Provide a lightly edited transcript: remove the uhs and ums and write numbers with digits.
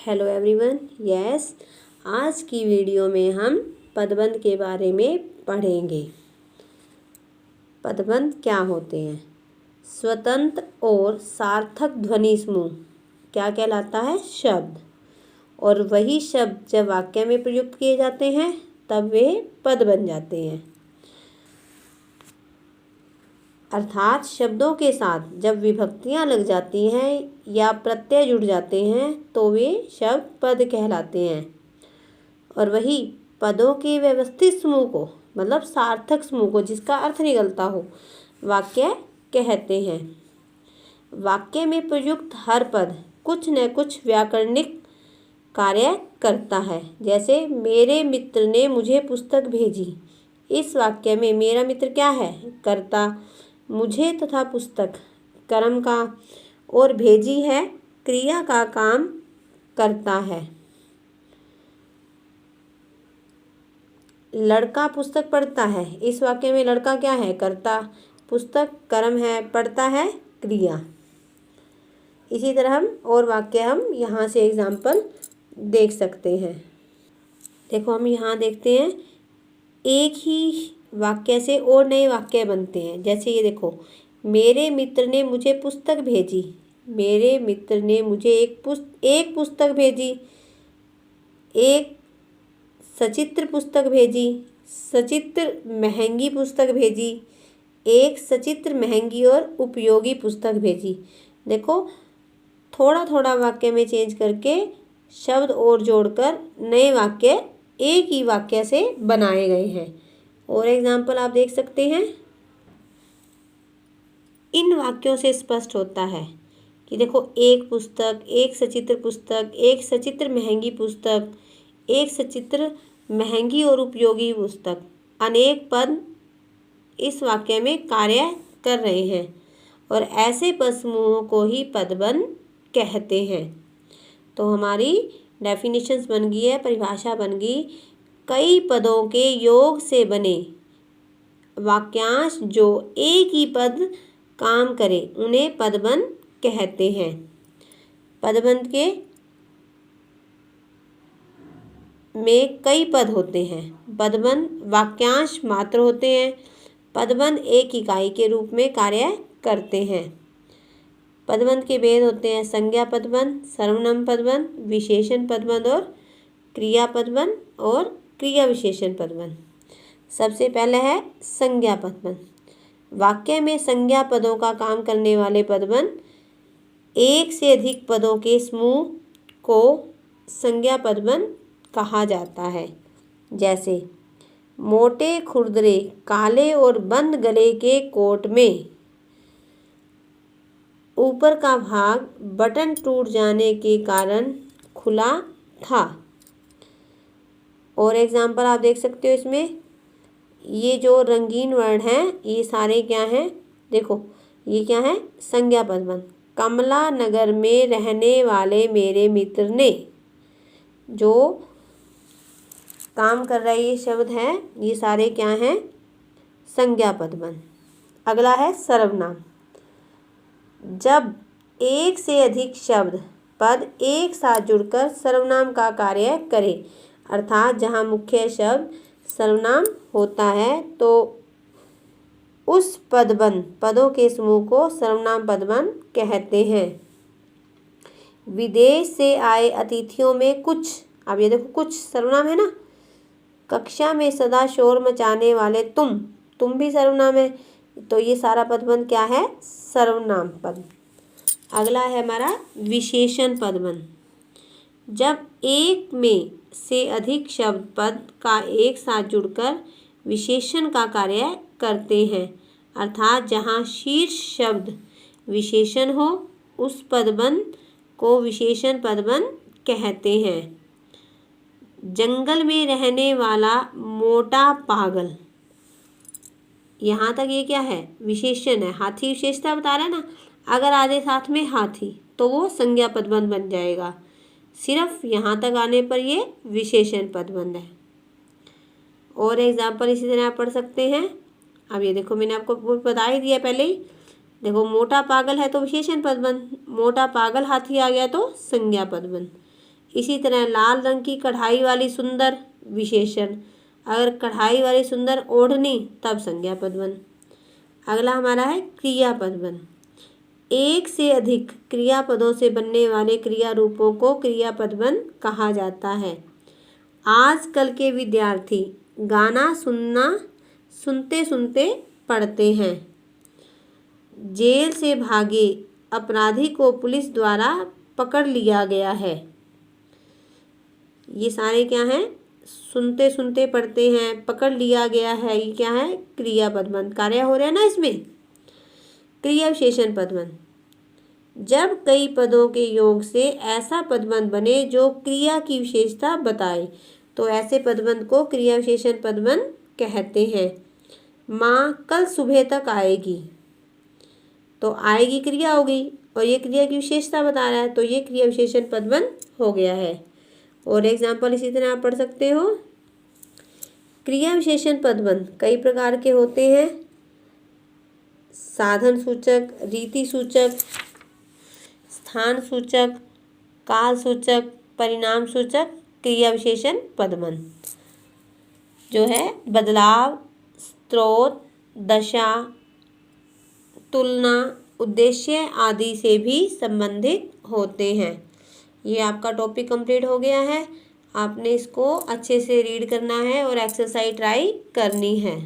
Hello everyone. Yes, आज की video में हम पदबंध के बारे में पढ़ेंगे। पदबंध क्या होते हैं? स्वतंत्र और सार्थक ध्वनि समूह क्या कहलाता है? शब्द। और वही शब्द जब वाक्य में प्रयुक्त किए जाते हैं तब वे पद बन जाते हैं। अर्थात शब्दों के साथ जब विभक्तियां लग जाती हैं या प्रत्यय जुड़ जाते हैं तो वे शब्द पद कहलाते हैं। और वही पदों के व्यवस्थित समूह को, मतलब सार्थक समूह को, जिसका अर्थ निकलता हो, वाक्य कहते हैं। वाक्य में प्रयुक्त हर पद कुछ न कुछ व्याकरणिक कार्य करता है। जैसे मेरे मित्र ने मुझे पुस्तक भेजी। इस वाक्य में मेरा मित्र क्या है? कर्ता, मुझे तथा पुस्तक कर्म का, और भेजी है क्रिया का काम करता है। लड़का पुस्तक पढ़ता है। इस वाक्य में लड़का क्या है? कर्ता, पुस्तक कर्म है, पढ़ता है क्रिया। इसी तरह हम और वाक्य हम यहाँ से एग्जाम्पल देख सकते हैं। देखो, हम यहाँ देखते हैं एक ही वाक्य से और नए वाक्य बनते हैं। जैसे ये देखो, मेरे मित्र ने मुझे पुस्तक भेजी। मेरे मित्र ने मुझे एक पुस्तक भेजी, एक सचित्र पुस्तक भेजी, सचित्र महंगी पुस्तक भेजी, एक सचित्र महंगी और उपयोगी पुस्तक भेजी। देखो, थोड़ा थोड़ा वाक्य में चेंज करके शब्द और जोड़कर नए वाक्य एक ही वाक्य से बनाए गए हैं। और एग्जाम्पल आप देख सकते हैं। इन वाक्यों से स्पष्ट होता है कि देखो, एक पुस्तक, एक सचित्र पुस्तक, एक सचित्र महंगी पुस्तक, एक सचित्र महंगी और उपयोगी पुस्तक, अनेक पद इस वाक्य में कार्य कर रहे हैं। और ऐसे पद समूहों को ही पदबंध कहते हैं। तो हमारी डेफिनेशंस बन गई है, परिभाषा बन गई। कई पदों के योग से बने वाक्यांश जो एक ही पद काम करे उन्हें पदबंध कहते हैं। पदबंध के में कई पद होते हैं। पदबंध वाक्यांश मात्र होते हैं। पदबंध एक इकाई के रूप में कार्य करते हैं। पदबंध के भेद होते हैं संज्ञा पदबंध, सर्वनाम पदबंध, विशेषण पदबंध और क्रिया पदबंध और क्रिया विशेषण पदबंध। सबसे पहले है संज्ञा पदबंध। वाक्य में संज्ञा पदों का काम करने वाले पदबंध एक से अधिक पदों के समूह को संज्ञा पदबंध कहा जाता है। जैसे मोटे खुरदरे काले और बंद गले के कोट में ऊपर का भाग बटन टूट जाने के कारण खुला था। और एग्जाम्पल आप देख सकते हो इसमें। ये जो रंगीन वर्ण हैं ये सारे क्या हैं? देखो, ये क्या है? संज्ञा पदबंध। कमला नगर में रहने वाले मेरे मित्र ने, जो काम कर रहे ये शब्द हैं, ये सारे क्या हैं? संज्ञा पदबंध। अगला है सर्वनाम। जब एक से अधिक शब्द पद एक साथ जुड़कर सर्वनाम का कार्य करे, अर्थात जहाँ मुख्य शब्द सर्वनाम होता है तो उस पदबंध पदों के समूह को सर्वनाम पदबंध कहते हैं। विदेश से आए अतिथियों में कुछ, अब ये देखो, कुछ सर्वनाम है ना। कक्षा में सदा शोर मचाने वाले तुम भी सर्वनाम है। तो ये सारा पदबंध क्या है? सर्वनाम पद। अगला है हमारा विशेषण पदबंध। जब एक में से अधिक शब्द पद का एक साथ जुड़कर विशेषण का कार्य करते हैं, अर्थात जहाँ शीर्ष शब्द विशेषण हो उस पदबंध को विशेषण पदबंध कहते हैं। जंगल में रहने वाला मोटा पागल, यहाँ तक ये क्या है? विशेषण है। हाथी विशेषता बता रहा है ना। अगर आधे साथ में हाथी तो वो संज्ञा पदबंध बन जाएगा। सिर्फ यहाँ तक आने पर ये विशेषण पदबंध है। और एग्जाम्पल इसी तरह आप पढ़ सकते हैं। अब ये देखो, मैंने आपको बता ही दिया पहले ही। देखो, मोटा पागल है तो विशेषण पदबंध, मोटा पागल हाथी आ गया तो संज्ञा पदबंध। इसी तरह लाल रंग की कढ़ाई वाली सुंदर विशेषण, अगर कढ़ाई वाली सुंदर ओढ़नी तब संज्ञा पद बन। अगला हमारा है क्रियापद बन। एक से अधिक क्रियापदों से बनने वाले क्रिया रूपों को क्रियापद बन कहा जाता है। आजकल के विद्यार्थी गाना सुनते सुनते पढ़ते हैं। जेल से भागे अपराधी को पुलिस द्वारा पकड़ लिया गया है। ये सारे क्या हैं? सुनते सुनते पढ़ते हैं, पकड़ लिया गया है, ये क्या है? क्रियापद बन। कार्य हो रहा है ना इसमें। क्रिया विशेषण पदबंध। जब कई पदों के योग से ऐसा पदबंध बने जो क्रिया की विशेषता बताए तो ऐसे पदबंध को क्रिया विशेषण पदबंध कहते हैं। माँ कल सुबह तक आएगी, तो आएगी क्रिया होगी और ये क्रिया की विशेषता बता रहा है, तो ये क्रिया विशेषण पदबंध हो गया है। और एग्जाम्पल इसी तरह आप पढ़ सकते हो। क्रिया विशेषण पदबंध कई प्रकार के होते हैं। साधन सूचक, रीति सूचक, स्थान सूचक, काल सूचक, परिणाम सूचक क्रिया विशेषण पदबंध जो है बदलाव, स्रोत, दशा, तुलना, उद्देश्य आदि से भी संबंधित होते हैं। ये आपका टॉपिक कंप्लीट हो गया है। आपने इसको अच्छे से रीड करना है और एक्सरसाइज ट्राई करनी है।